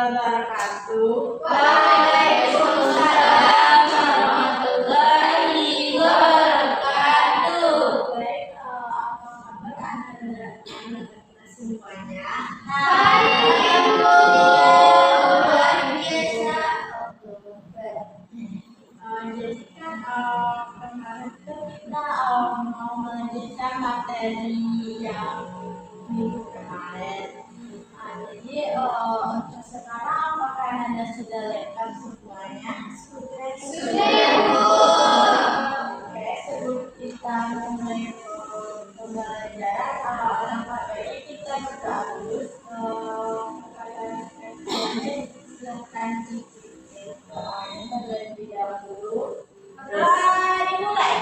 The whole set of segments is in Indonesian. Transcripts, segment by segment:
wabarakatuh. Waalaikumsalam warahmatullahi wabarakatuh. Baik, apa kabar anak-anak semuanya? Hari yang luar biasa. Jadi kan kemarin tuh kita mau melanjutkan materi yang minggu kemarin. Jadi untuk sekarang apakah Anda sudah lengkap semuanya? Sudah ya, Bu. Oke, sebelum kita mulai pembelajaran, nampaknya kita berdoa dulu. Silakan cicipin doanya terlebih dahulu. Dimulai.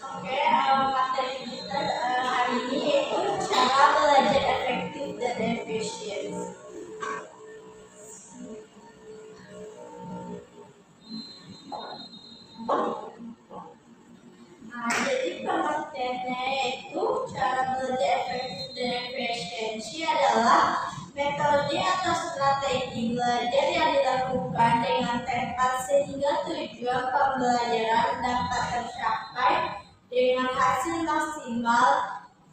Oke, materi kita hari ini yaitu cara belajar efektif dan efisien. Jadi pengertiannya yaitu cara belajar efektif dan efisiensi adalah metode atau strategi belajar yang dilakukan dengan tepat sehingga tujuan pembelajaran dapat tercapai dengan hasil maksimal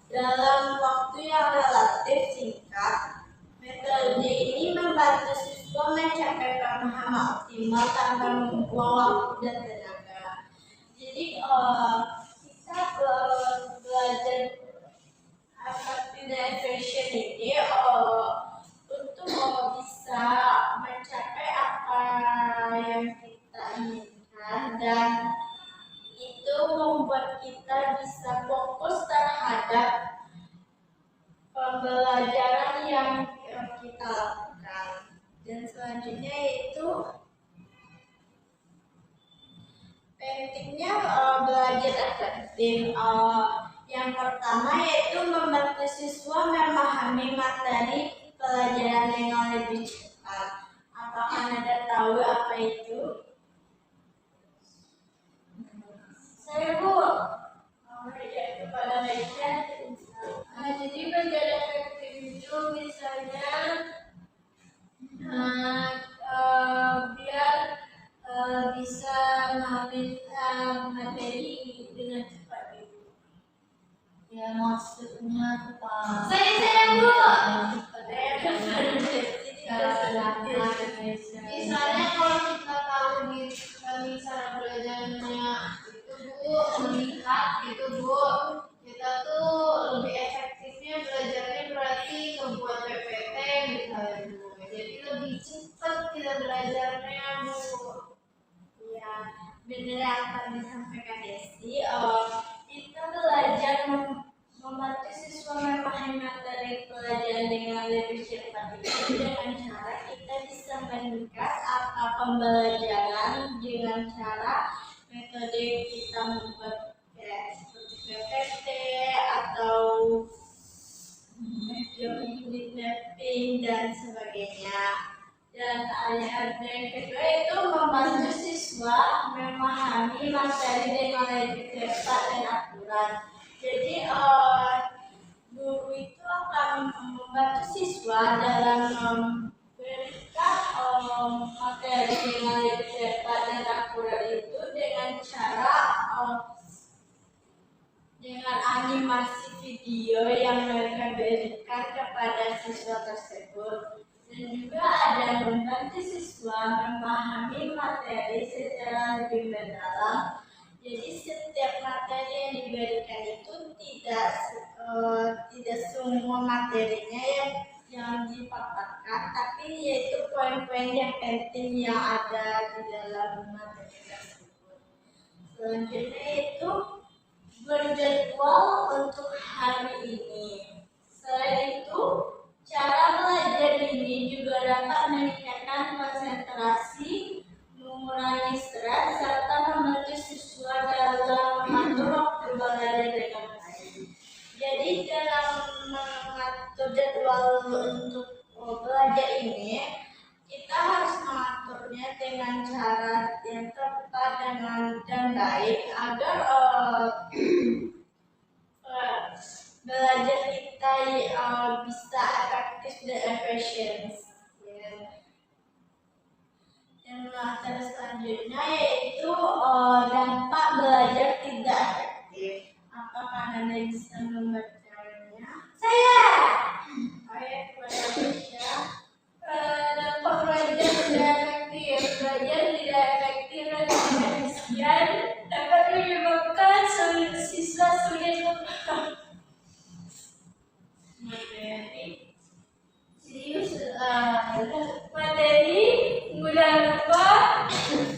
dalam waktu yang relatif singkat. Metode ini membantu siswa mencapai pemahaman optimal tanpa membuang waktu dan tenaga. Jadi kita belajar efektif dan efisien ini untuk bisa mencapai apa yang kita inginkan, dan itu membuat kita bisa fokus terhadap pembelajaran yang kita lakukan. Dan selanjutnya yaitu pentingnya belajar efektif. Yang pertama yaitu membantu siswa memahami materi pelajaran dengan lebih cepat. Apakah Anda tahu apa itu? Saya, Bu. Yaitu pada baiknya. Jadi belajar efektif itu misalnya biar bisa memahami materi dengan cepat. Ya, maksudnya apa? Saya, Bu. Misalnya kalau kita tahu nih cara belajarnya itu, Bu, melihat gitu, Bu, kita tuh lebih efektifnya belajarnya berarti membuat PPT misalnya, Bu. Jadi lebih cepat kita belajarnya, Bu. Ya, benar apa yang disampaikan Desi. Kita belajar membantu siswa memahami materi pelajaran dengan lebih cepat itu dengan cara kita bisa meningkat apa pembelajaran dengan cara metode kita membuat seperti PPT atau unit mapping dan sebagainya. Dan yang kedua itu membantu siswa memahami materi dengan lebih cepat dan akurat. Jadi guru itu akan membantu siswa dalam memberikan materi dengan lebih cepat dan akurat itu dengan cara dengan animasi video yang mereka berikan kepada siswa tersebut. Dan juga ada membantu siswa memahami materi secara lebih mendalam. Jadi setiap materi yang diberikan itu tidak semua materinya yang dipaparkan, tapi yaitu poin-poin yang penting yang ada di dalam materi tersebut. Selanjutnya itu berjadwal untuk hari ini. Selain itu, cara belajar ini juga dapat meningkatkan konsentrasi, mengurangi stres, serta membantu siswa dalam mengatur waktu belajar dengan baik. Jadi dalam mengatur jadwal untuk belajar ini, kita harus mengaturnya dengan cara yang tepat dan baik agar effective dan efficient. Dan materi selanjutnya yaitu dampak belajar tidak efektif. Apakah Anda bisa membacanya? Saya. Ayat kepada Aisyah. Dampak belajar tidak efektif. Belajar tidak efektif dan tidak efisien dapat menyebabkan siswa sulit memahami materi, mudah lupa,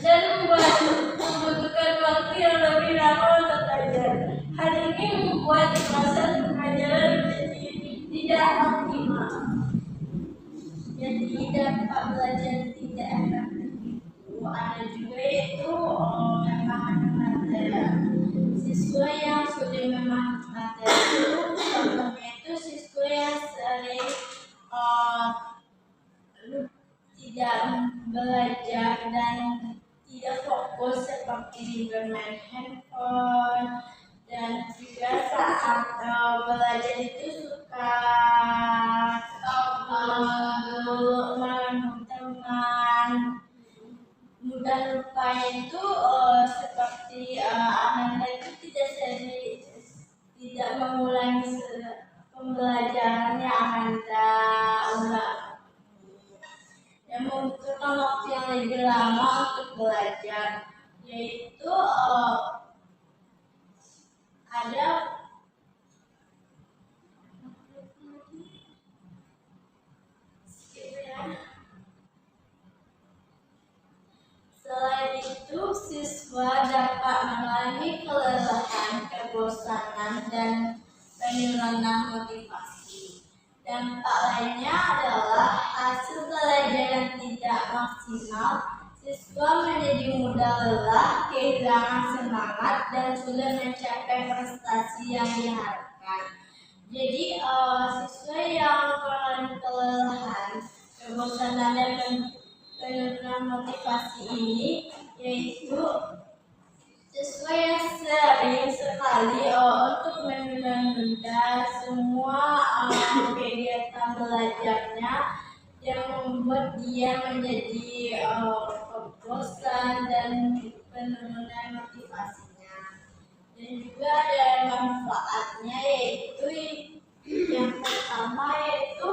dan membutuhkan waktu yang lebih lama untuk belajar. Hal ini membuat proses pembelajaran menjadi tidak optimal. Jadi dampak belajar tidak efektif itu ada juga yaitu memahami materi. Siswa yang sudah memahami materi itu, contohnya itu siswa yang sering tidak belajar dan tidak fokus seperti bermain handphone, dan juga saat belajar itu suka menunggu teman, mudah lupa itu seperti Ananda itu tidak mengulangi pembelajaran yang Ananda ulang. Yang membutuhkan waktu yang lebih lama untuk belajar, yaitu ada selain itu siswa dapat mengalami kelelahan, kebosanan, dan penurunan motivasi. Dampak lainnya adalah hasil belajar yang tidak maksimal, siswa menjadi mudah lelah, kehilangan semangat, dan sulit mencapai prestasi yang diharapkan. Jadi siswa yang mengalami kelelahan, kebosanan, dan penurunan motivasi ini yaitu siswa yang sering sekali untuk menunda semua kegiatan belajarnya, yang membuat dia menjadi bosan dan penurunan motivasinya. Dan juga ada manfaatnya, yaitu yang pertama yaitu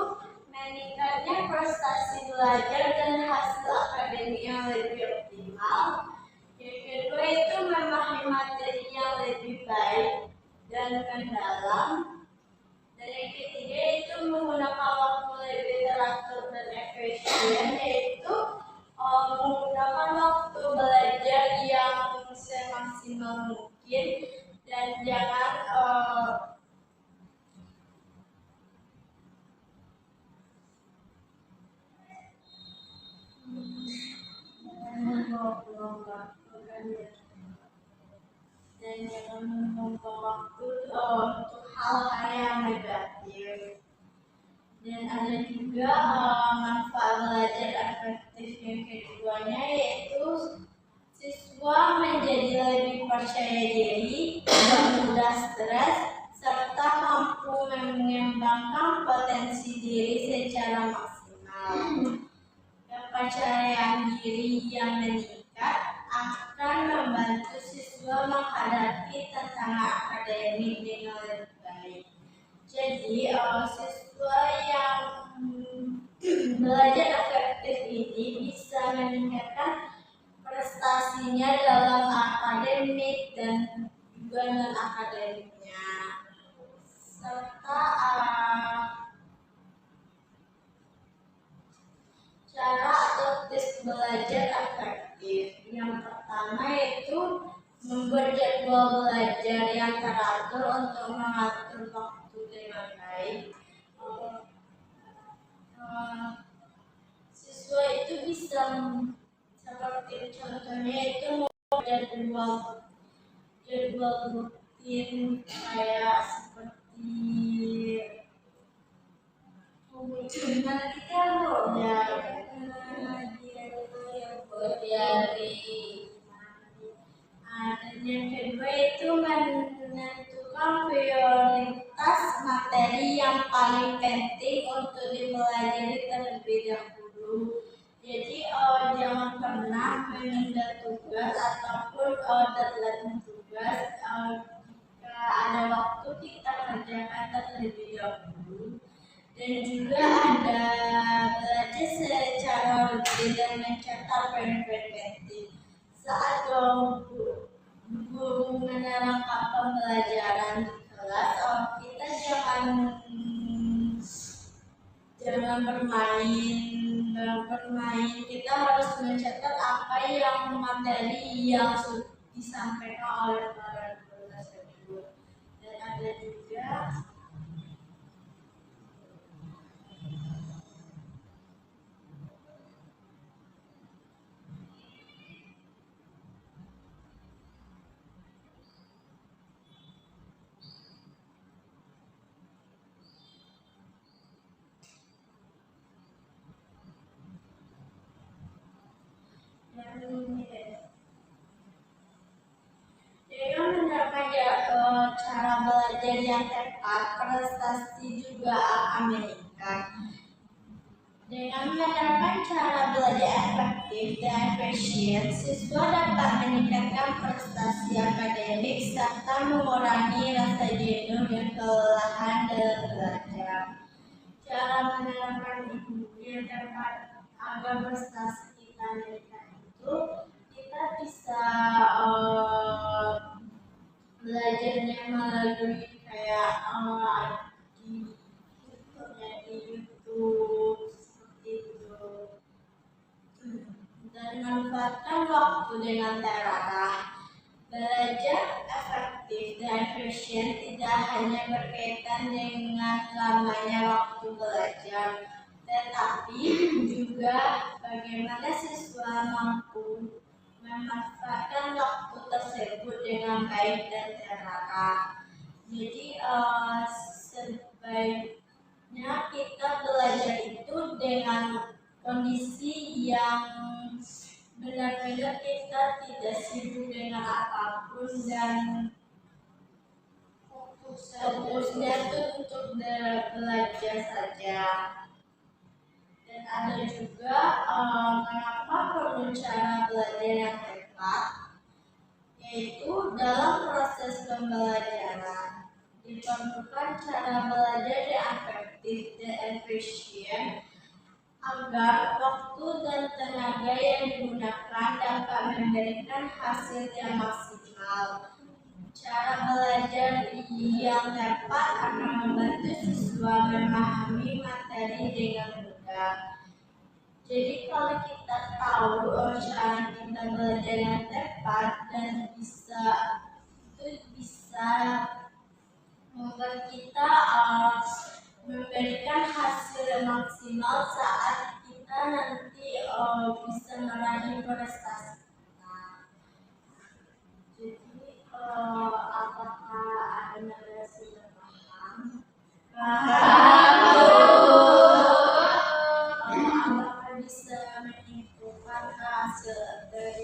meningkatnya prestasi belajar dan hasil akademik yang lebih optimal. Yang kedua itu memahami materi yang lebih baik dan mendalam. Dan yang ketiga itu menggunakan waktu lebih teratur dan efisien, yaitu menggunakan waktu belajar yang semaksimal mungkin, dan jangan membuang waktu untuk hal-hal yang negatif. Dan ada juga manfaat belajar efektif yang keduanya, yaitu siswa menjadi lebih percaya diri, tidak mudah stres, serta mampu mengembangkan potensi diri secara maksimal. Kepercayaan diri yang meningkat akan membantu siswa menghadapi tantangan akademik dengan lebih baik. Jadi siswa yang belajar efektif ini bisa meningkatkan prestasinya dalam akademik dan juga non akademiknya, serta cara atau tips belajar efektif. Yang pertama yaitu membuat jadwal belajar yang teratur untuk mengatur waktu dengan baik. Siswa itu bisa seperti contohnya itu jadwal rutin kayak seperti kita diary. Dan yang kedua itu menentukan prioritas materi yang paling penting untuk dipelajari menunda tugas ataupun deadline tugas, jika ada waktu kita kerjakan terlebih dahulu. Dan juga ada belajar secara rutin dan mencatat poin-poin penting. Saat guru menerangkan pembelajaran di kelas, kita jangan bermain. Kita harus mencatat apa yang materi yang disampaikan oleh para guru tersebut. Dan ada juga dengan menerapkan cara belajar yang tepat, prestasi juga akan meningkat. Dengan menerapkan cara belajar efektif dan efisien, siswa dapat meningkatkan prestasi akademik serta mengurangi rasa jenuh dan kelelahan dalam belajar. Cara menerapkan yang tepat agar prestasi kita meningkat itu, kita bisa belajarnya melalui kayak di YouTube seperti itu. Dan manfaatkan waktu dengan terarah. Belajar efektif dan efisien tidak hanya berkaitan dengan lamanya waktu belajar, tetapi juga bagaimana siswa mampu memanfaatkan waktu tersebut dengan baik dan terarah. Jadi sebaiknya kita belajar itu dengan kondisi yang benar-benar kita tidak sibuk dengan apapun dan fokusnya itu untuk belajar saja. Dan ada juga mengapa perlu cara belajar yang tepat, yaitu dalam proses pembelajaran diperlukan cara belajar yang efektif dan efisien agar waktu dan tenaga yang digunakan dapat memberikan hasil yang maksimal. Cara belajar yang tepat akan membantu siswa memahami materi dengan mudah. Jadi kalau kita tahu cara kita belajar yang tepat dan bisa membuat kita memberikan hasil maksimal saat kita nanti bisa meraih prestasi kita. Jadi apakah ada sudah paham? Apakah bisa menyimpulkan hasil dari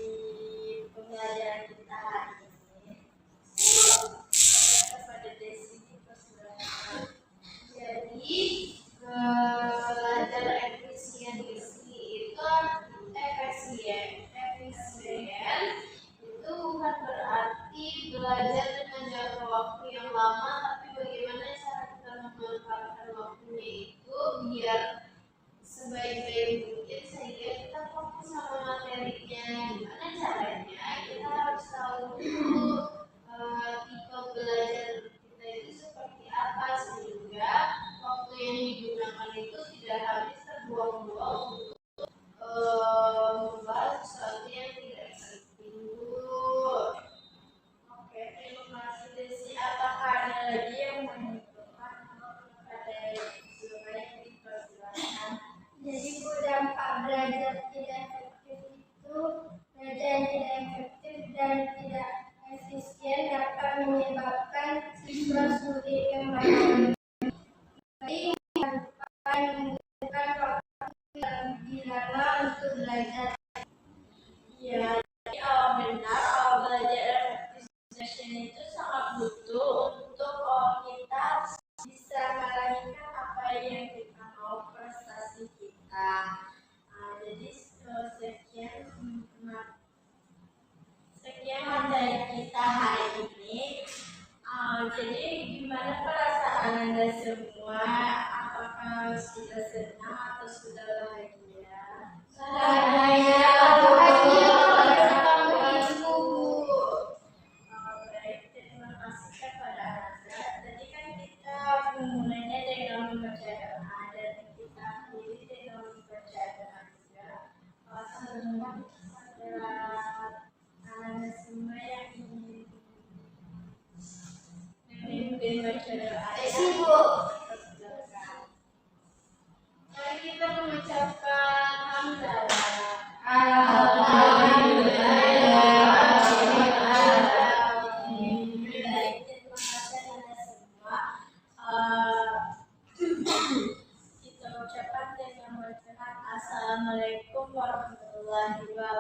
semua, apakah sudah senang atau sudah bahagia? Bahagia bersama ibu, Bu. Baik, terima kasih kepada Anda. Tadi kan kita memulainya dengan membaca doa dan kita akhiri dengan membaca doa juga. Semoga adalah Anda semua yang ingin memimpin baca doa. Sibuk. Mari kita mengucapkan hamdalah. Kita ucapkan dengan bacaan Assalamualaikum warahmatullahi wabarakatuh.